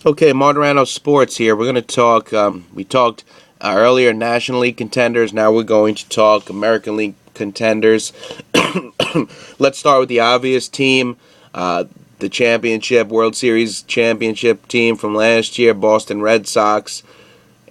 Okay, Martirano Sports here. We're going to talk. We talked earlier National League contenders. Now we're going to talk American League contenders. Let's start with the obvious team, the championship, World Series championship team from last year, Boston Red Sox.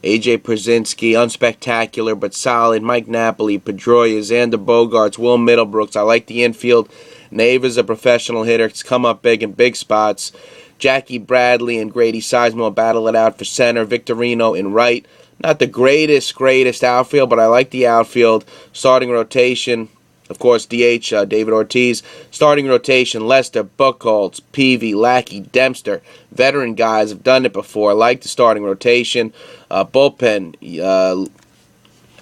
A.J. Pierzynski, unspectacular but solid. Mike Napoli, Pedroia, Xander Bogaerts, Will Middlebrooks. I like the infield. Nave is a professional hitter. He's come up big in big spots. Jackie Bradley and Grady Sizemore battle it out for center. Victorino in right. Not the greatest outfield, but I like the outfield. Starting rotation, of course, DH, David Ortiz. Starting rotation, Lester, Buchholz, Peavy, Lackey, Dempster. Veteran guys have done it before. I like the starting rotation. Bullpen,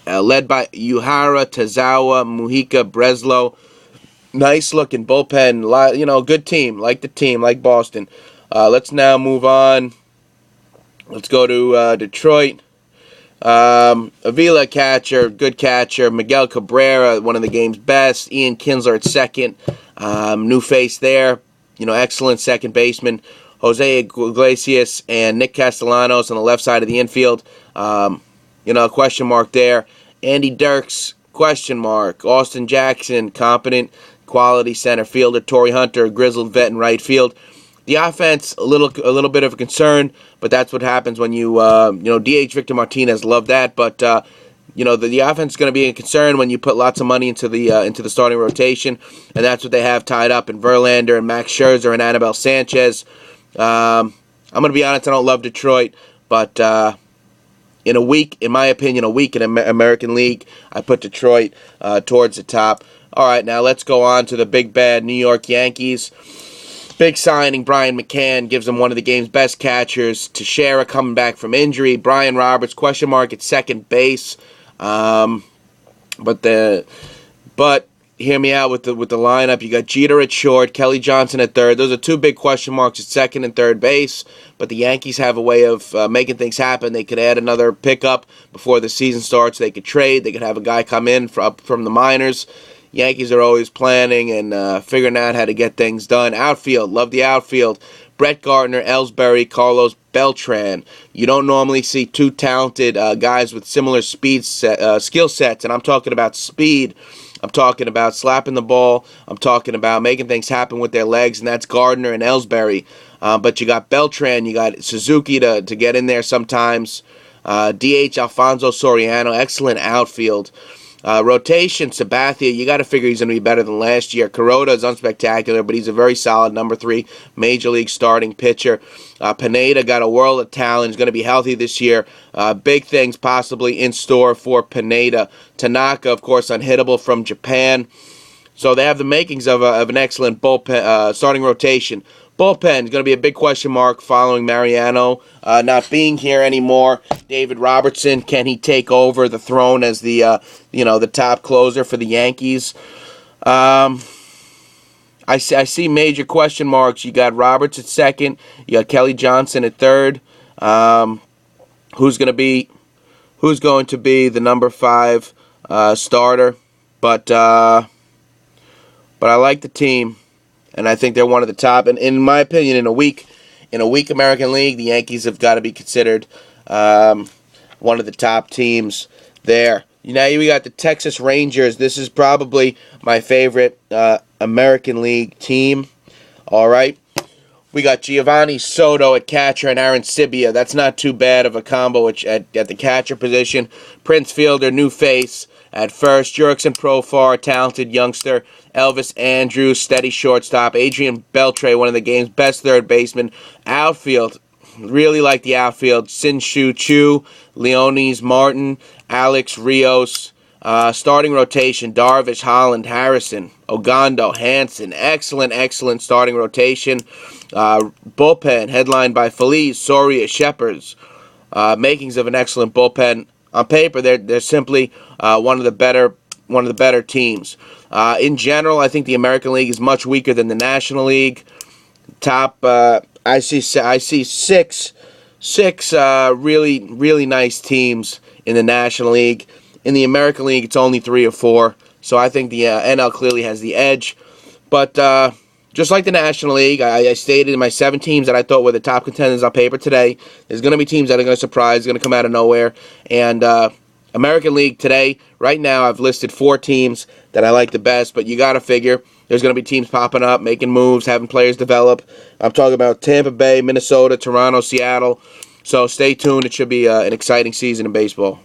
led by Uehara, Tazawa, Mujica, Breslow. Nice looking bullpen. Good team. Like the team, like Boston. Let's now move on. Let's go to Detroit. Avila catcher, good catcher. Miguel Cabrera, one of the game's best. Ian Kinsler at second. New face there. Excellent second baseman. Jose Iglesias and Nick Castellanos on the left side of the infield. Question mark there. Andy Dirks, question mark. Austin Jackson, competent, quality center fielder. Torrey Hunter, grizzled vet in right field. The offense, a little bit of a concern, but that's what happens when you DH Victor Martinez. Love that, but the offense is going to be a concern when you put lots of money into the starting rotation, and that's what they have tied up in Verlander and Max Scherzer and Anibal Sanchez. I'm going to be honest, I don't love Detroit, but in my opinion, a week in American League, I put Detroit towards the top. All right, now let's go on to the big bad New York Yankees. Big signing, Brian McCann, gives them one of the game's best catchers. Teixeira coming back from injury. Brian Roberts, question mark at second base. But hear me out with the lineup. You got Jeter at short, Kelly Johnson at third. Those are two big question marks at second and third base. But the Yankees have a way of making things happen. They could add another pickup before the season starts. They could trade. They could have a guy come in from the minors. Yankees are always planning and figuring out how to get things done. Outfield, love the outfield. Brett Gardner, Ellsbury, Carlos Beltran. You don't normally see two talented guys with similar skill sets, and I'm talking about speed. I'm talking about slapping the ball. I'm talking about making things happen with their legs, and that's Gardner and Ellsbury. But you got Beltran, you got Suzuki to get in there sometimes. DH Alfonso Soriano, excellent outfield. Rotation, Sabathia, you got to figure he's going to be better than last year. Kuroda is unspectacular, but he's a very solid number 3 major league starting pitcher. Pineda got a world of talent. He's going to be healthy this year. Big things possibly in store for Pineda. Tanaka, of course, unhittable from Japan. So they have the makings of an excellent bullpen starting rotation. Bullpen is going to be a big question mark following Mariano not being here anymore. David Robertson, can he take over the throne as the top closer for the Yankees? I see major question marks. You got Roberts at second. You got Kelly Johnson at third. Who's going to be the number 5 starter? But I like the team. And I think they're one of the top. And in my opinion, in a weak American League, the Yankees have got to be considered one of the top teams there. Now we got the Texas Rangers. This is probably my favorite American League team. All right. We got Giovanni Soto at catcher and Aaron Sibia. That's not too bad of a combo at the catcher position. Prince Fielder, new face at first. Jurickson Profar, talented youngster. Elvis Andrews, steady shortstop. Adrian Beltre, one of the game's best third basemen. Outfield, really like the outfield. Sin-Shu Chu, Leonis Martin, Alex Rios. Starting rotation, Darvish, Holland, Harrison, Ogando, Hanson. Excellent starting rotation. Bullpen, headlined by Feliz, Soria, Shepherds. Makings of an excellent bullpen. On paper, they're simply one of the better teams. In general, I think the American League is much weaker than the National League. I see six really nice teams in the National League. In the American League, it's only 3 or 4. So I think the NL clearly has the edge. But just like the National League, I stated in my 7 teams that I thought were the top contenders on paper today. There's going to be teams that are going to surprise, going to come out of nowhere. And American League today, right now, I've listed 4 teams that I like the best, but you got to figure there's going to be teams popping up, making moves, having players develop. I'm talking about Tampa Bay, Minnesota, Toronto, Seattle. So stay tuned. It should be an exciting season in baseball.